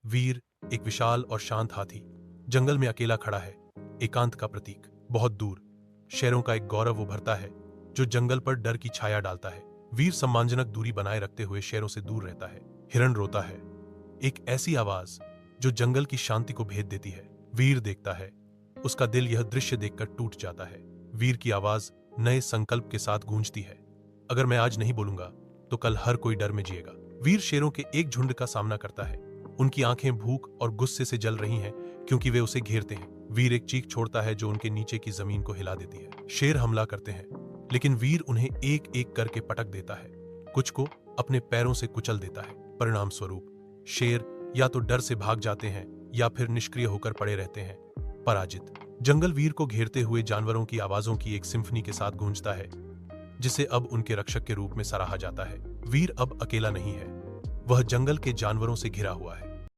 वीर एक विशाल और शांत हाथी जंगल में अकेला खड़ा है, एकांत का प्रतीक। बहुत दूर शेरों का एक गौरव उभरता है जो जंगल पर डर की छाया डालता है। वीर सम्मानजनक दूरी बनाए रखते हुए शेरों से दूर रहता है। हिरण रोता है, एक ऐसी आवाज जो जंगल की शांति को भेद देती है। वीर देखता है, उसका दिल यह दृश्य देखकर टूट जाता है। वीर की आवाज नए संकल्प के साथ गूंजती है। अगर मैं आज नहीं बोलूंगा तो कल हर कोई डर में जिएगा। वीर शेरों के एक झुंड का सामना करता है। उनकी आंखें भूख और गुस्से से जल रही हैं क्योंकि वे उसे घेरते हैं। वीर एक चीख छोड़ता है जो उनके नीचे की जमीन को हिला देती है। शेर हमला करते हैं, लेकिन वीर उन्हें एक एक करके पटक देता है, कुछ को अपने पैरों से कुचल देता है। परिणाम स्वरूप शेर या तो डर से भाग जाते हैं या फिर निष्क्रिय होकर पड़े रहते हैं, पराजित। जंगल वीर को घेरते हुए जानवरों की आवाजों की एक सिम्फनी के साथ गूंजता है, जिसे अब उनके रक्षक के रूप में सराहा जाता है। वीर अब अकेला नहीं है, वह जंगल के जानवरों से घिरा हुआ है।